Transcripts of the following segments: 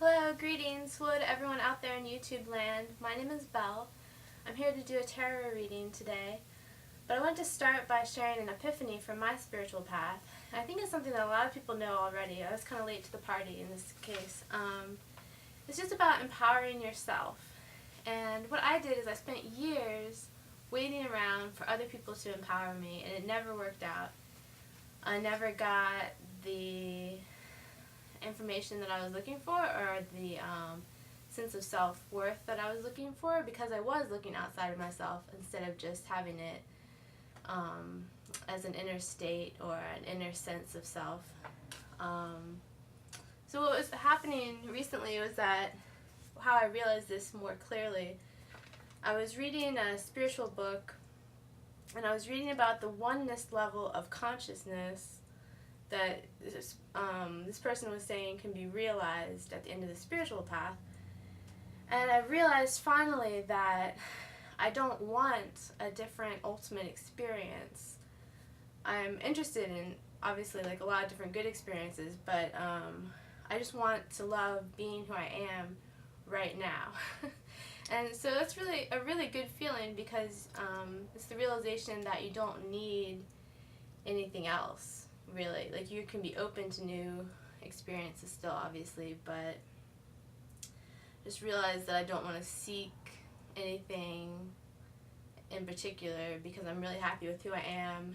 Hello, greetings. Hello to everyone out there in YouTube land. My name is Belle. I'm here to do a tarot reading today, but I want to start by sharing an epiphany from my spiritual path. I think it's something that a lot of people know already. I was kind of late to the party in this case. It's just about empowering yourself. And what I did is I spent years waiting around for other people to empower me, and it never worked out. I never got the information that I was looking for, or the sense of self-worth that I was looking for, because I was looking outside of myself instead of just having it as an inner state or an inner sense of self. So what was happening recently was that, how I realized this more clearly, I was reading a spiritual book, and I was reading about the oneness level of consciousness that this person was saying can be realized at the end of the spiritual path. And I realized finally that I don't want a different ultimate experience. I'm interested in, obviously, like a lot of different good experiences, but I just want to love being who I am right now. And so that's really a really good feeling, because it's the realization that you don't need anything else. Really, like, you can be open to new experiences still, obviously, but just realize that I don't want to seek anything in particular, because I'm really happy with who I am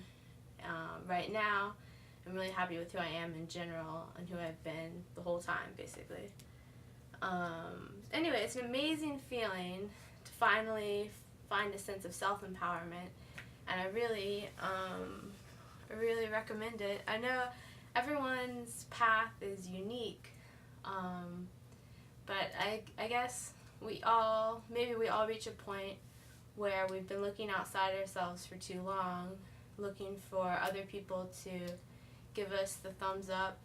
right now. I'm really happy with who I am in general and who I've been the whole time, basically. Anyway, it's an amazing feeling to finally find a sense of self-empowerment, and I really recommend it. I know everyone's path is unique, but I guess maybe we all reach a point where we've been looking outside ourselves for too long, looking for other people to give us the thumbs up,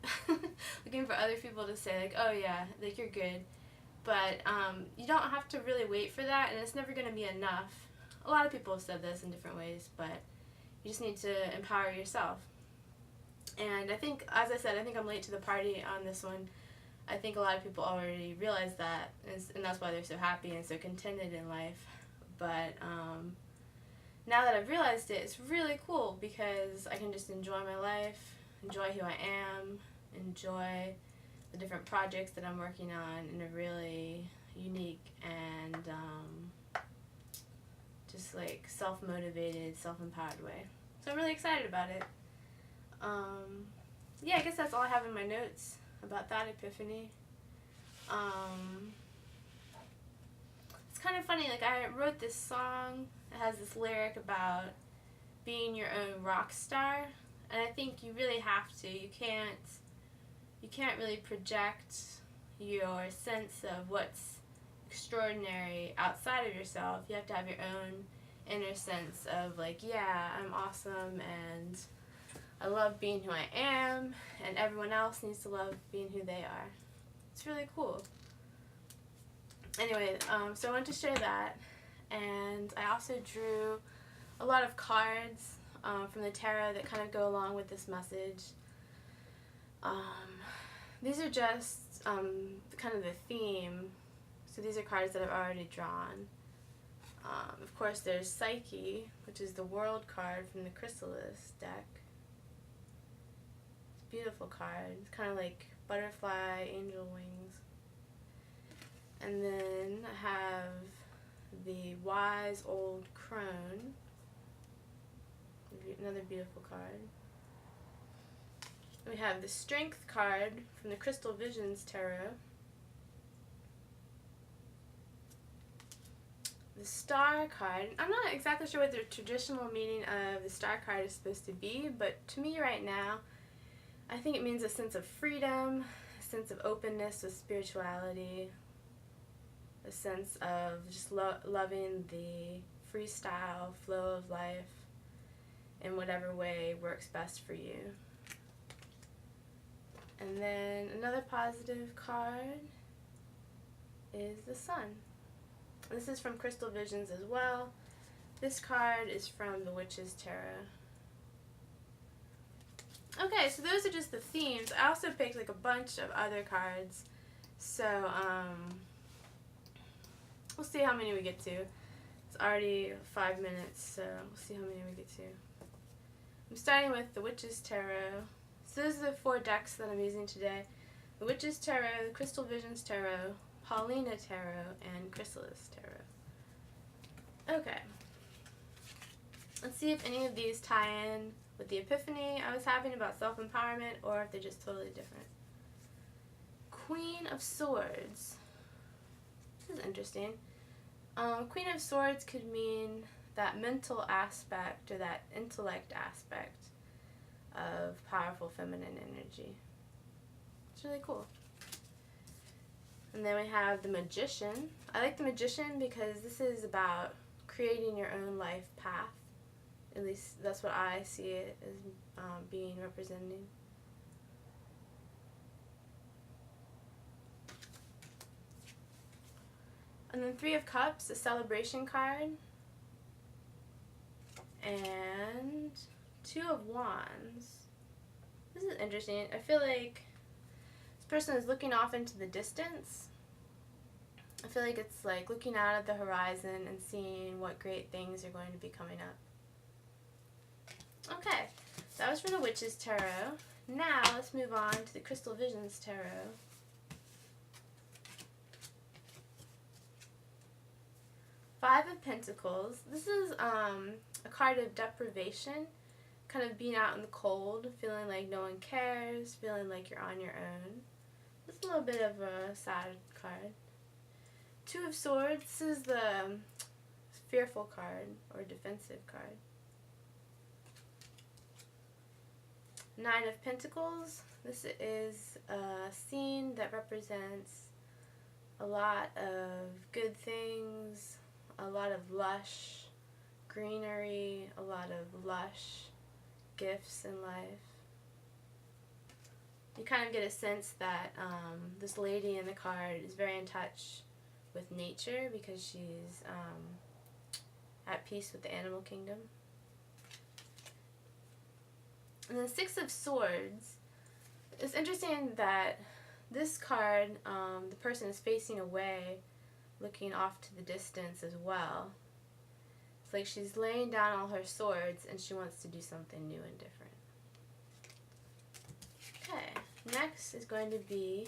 looking for other people to say, like, oh yeah, like, you're good. But you don't have to really wait for that, and it's never going to be enough. A lot of people have said this in different ways, but you just need to empower yourself. And I think, as I said, I think I'm late to the party on this one. I think a lot of people already realize that, and that's why they're so happy and so contented in life. But now that I've realized it, it's really cool, because I can just enjoy my life, enjoy who I am, enjoy the different projects that I'm working on in a really unique and just like self-motivated, self-empowered way. So I'm really excited about it. Yeah, I guess that's all I have in my notes about that epiphany. It's kind of funny, like, I wrote this song that has this lyric about being your own rock star, and I think you really have to. You can't really project your sense of what's extraordinary outside of yourself. You have to have your own inner sense of, like, yeah, I'm awesome, and I love being who I am, and everyone else needs to love being who they are. It's really cool. Anyway, so I wanted to share that, and I also drew a lot of cards from the tarot that kind of go along with this message. These are just kind of the theme. So these are cards that I've already drawn. Of course, there's Psyche, which is the World card from the Chrysalis deck. It's a beautiful card. It's kind of like butterfly, angel wings. And then I have the Wise Old Crone. Another beautiful card. We have the Strength card from the Crystal Visions Tarot. The Star card. I'm not exactly sure what the traditional meaning of the Star card is supposed to be, but to me right now, I think it means a sense of freedom, a sense of openness with spirituality, a sense of just loving the freestyle flow of life in whatever way works best for you. And then another positive card is the Sun. This is from Crystal Visions as well. This card is from the Witch's Tarot. Okay, so those are just the themes. I also picked like a bunch of other cards So, we'll see how many we get to. It's already 5 minutes, so we'll see how many we get to. I'm starting with the Witch's Tarot. So those are the 4 decks that I'm using today. The Witch's Tarot, the Crystal Visions Tarot, Paulina Tarot, and Chrysalis Tarot. Okay. Let's see if any of these tie in with the epiphany I was having about self-empowerment, or if they're just totally different. Queen of Swords. This is interesting. Queen of Swords could mean that mental aspect or that intellect aspect of powerful feminine energy. It's really cool. And then we have the Magician. I like the Magician because this is about creating your own life path. At least that's what I see it as being representing. And then 3 of Cups, a celebration card. And 2 of Wands. This is interesting. I feel like this person is looking off into the distance. I feel like it's like looking out at the horizon and seeing what great things are going to be coming up. Okay, that was from the Witch's Tarot. Now let's move on to the Crystal Visions Tarot. Five of Pentacles. This is a card of deprivation, kind of being out in the cold, feeling like no one cares, feeling like you're on your own. This is a little bit of a sad card. 2 of Swords. This is the fearful card or defensive card. 9 of Pentacles. This is a scene that represents a lot of good things, a lot of lush greenery, a lot of lush gifts in life. You kind of get a sense that this lady in the card is very in touch with nature because she's at peace with the animal kingdom. And then 6 of Swords. It's interesting that this card, the person is facing away, looking off to the distance as well. It's like she's laying down all her swords and she wants to do something new and different. Okay, next is going to be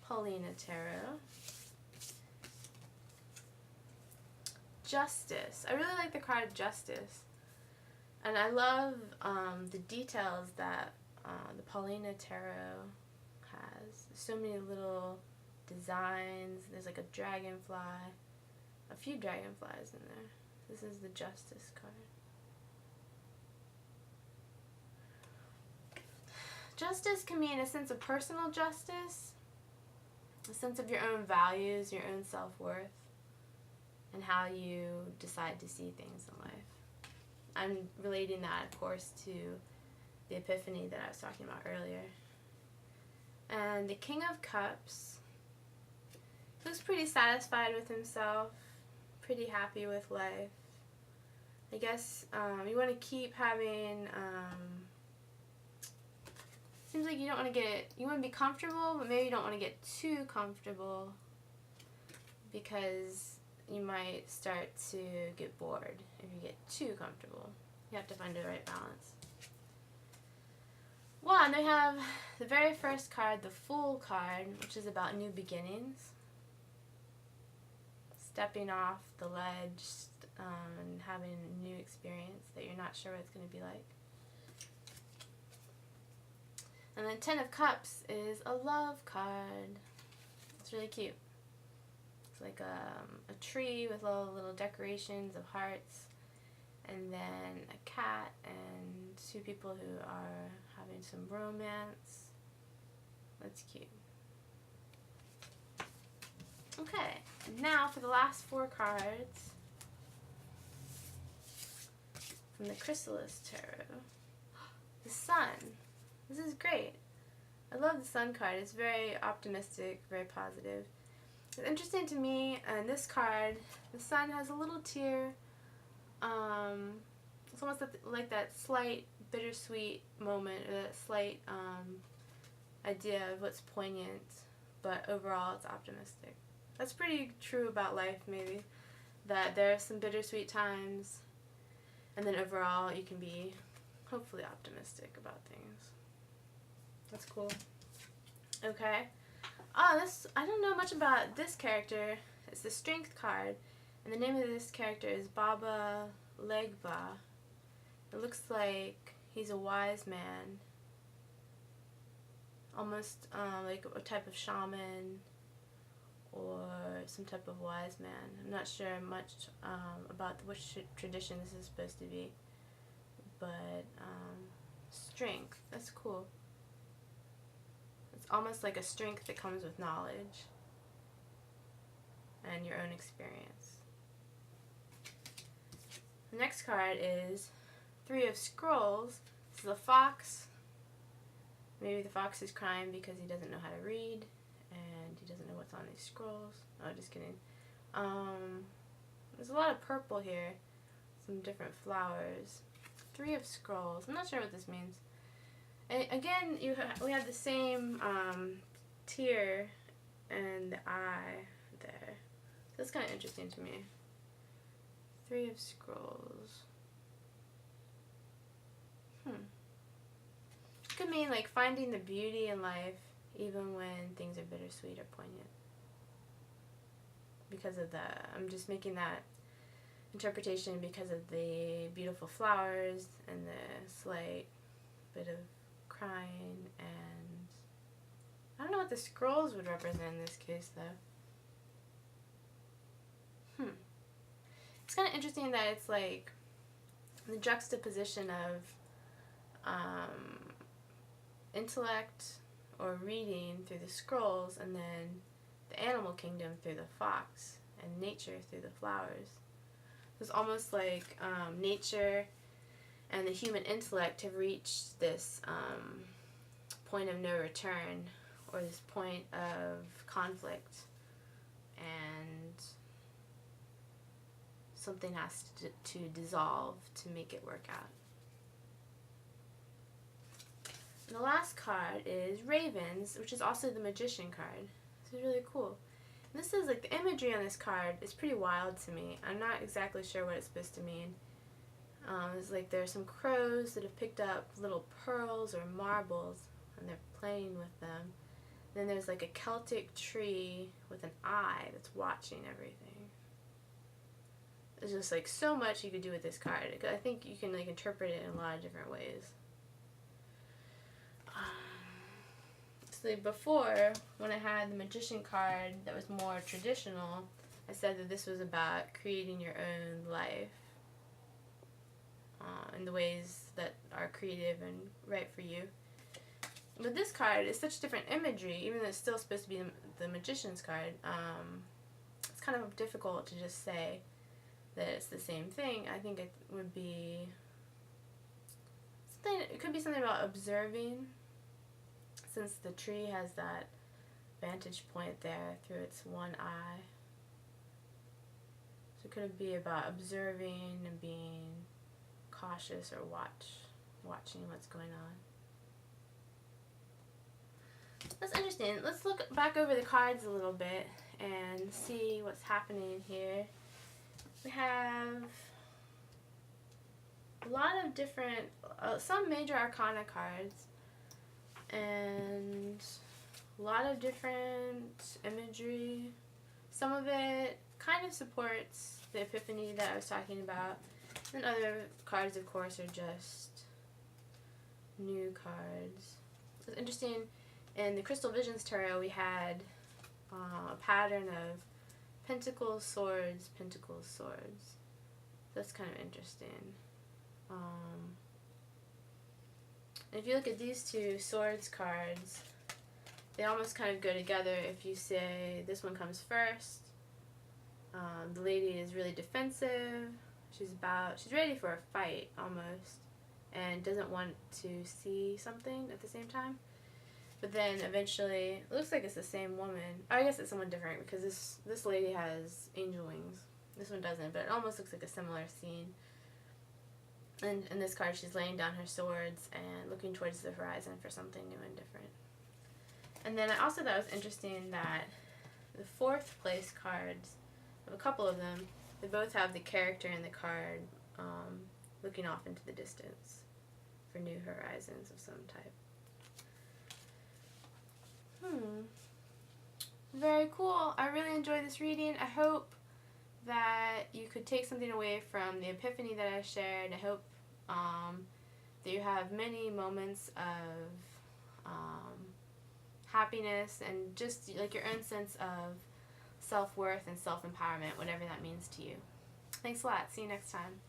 Paulina Tarot. Justice. I really like the card Justice. And I love the details that the Paulina Tarot has. There's so many little designs. There's like a dragonfly, a few dragonflies in there. This is the Justice card. Justice can mean a sense of personal justice, a sense of your own values, your own self-worth, and how you decide to see things in life. I'm relating that, of course, to the epiphany that I was talking about earlier. And the King of Cups looks pretty satisfied with himself, pretty happy with life. I guess you want to keep having, seems like you don't want to you want to be comfortable, but maybe you don't want to get too comfortable because you might start to get bored if you get too comfortable. You have to find the right balance. Well, and they have the very first card, the Fool card, which is about new beginnings. Stepping off the ledge and having a new experience that you're not sure what it's going to be like. And then 10 of Cups is a love card. It's really cute. It's like a tree with little decorations of hearts, and then a cat and 2 people who are having some romance. That's cute. Okay, and now for the last 4 cards from the Chrysalis Tarot. The Sun. This is great. I love the Sun card. It's very optimistic, very positive. It's interesting to me, and this card, the Sun has a little tear. It's almost like that slight bittersweet moment, or that slight idea of what's poignant but overall it's optimistic. That's pretty true about life, maybe, that there are some bittersweet times, and then overall you can be hopefully optimistic about things. That's cool. Okay. I don't know much about this character. It's the Strength card, and the name of this character is Baba Legba. It looks like he's a wise man, almost like a type of shaman or some type of wise man. I'm not sure much about which tradition this is supposed to be, but strength, that's cool. It's almost like a strength that comes with knowledge and your own experience. The next card is Three of Scrolls. This is a fox. Maybe the fox is crying because he doesn't know how to read and he doesn't know what's on these scrolls. Oh, just kidding. There's a lot of purple here. Some different flowers. Three of Scrolls. I'm not sure what this means. And again, we have the same tear and the eye there. That's kind of interesting to me. Three of Scrolls. Could mean like finding the beauty in life even when things are bittersweet or poignant. Because of I'm just making that interpretation because of the beautiful flowers and the slight bit of crying, and I don't know what the scrolls would represent in this case though. It's kind of interesting that it's like the juxtaposition of intellect or reading through the scrolls, and then the animal kingdom through the fox, and nature through the flowers. It's almost like nature and the human intellect have reached this point of no return, or this point of conflict, and something has to dissolve to make it work out. And the last card is Ravens, which is also the Magician card. This is really cool. And this is like the imagery on this card is pretty wild to me. I'm not exactly sure what it's supposed to mean. It's like there's some crows that have picked up little pearls or marbles and they're playing with them. Then there's like a Celtic tree with an eye that's watching everything. There's just like so much you could do with this card. I think you can like interpret it in a lot of different ways. So before, when I had the Magician card that was more traditional, I said that this was about creating your own life in the ways that are creative and right for you. But this card is such different imagery, even though it's still supposed to be the Magician's card. It's kind of difficult to just say that it's the same thing. I think it would be something. It could be something about observing, since the tree has that vantage point there through its one eye. So could it be about observing and being cautious or watching what's going on? That's interesting. Let's look back over the cards a little bit and see what's happening here. We have a lot of different, some major arcana cards, and a lot of different imagery. Some of it kind of supports the epiphany that I was talking about, and other cards, of course, are just new cards. It's interesting, in the Crystal Visions Tarot, we had a pattern of pentacles, swords, pentacles, swords. That's kind of interesting. If you look at these two swords cards, they almost kind of go together. If you say this one comes first, the lady is really defensive. She's ready for a fight almost, and doesn't want to see something at the same time. But then eventually, it looks like it's the same woman. I guess it's someone different because this lady has angel wings. This one doesn't, but it almost looks like a similar scene. And in this card, she's laying down her swords and looking towards the horizon for something new and different. And then I also thought it was interesting that the fourth place cards, of a couple of them, they both have the character in the card looking off into the distance for new horizons of some type. Very cool. I really enjoyed this reading. I hope that you could take something away from the epiphany that I shared. I hope that you have many moments of happiness and just like your own sense of self-worth and self-empowerment, whatever that means to you. Thanks a lot. See you next time.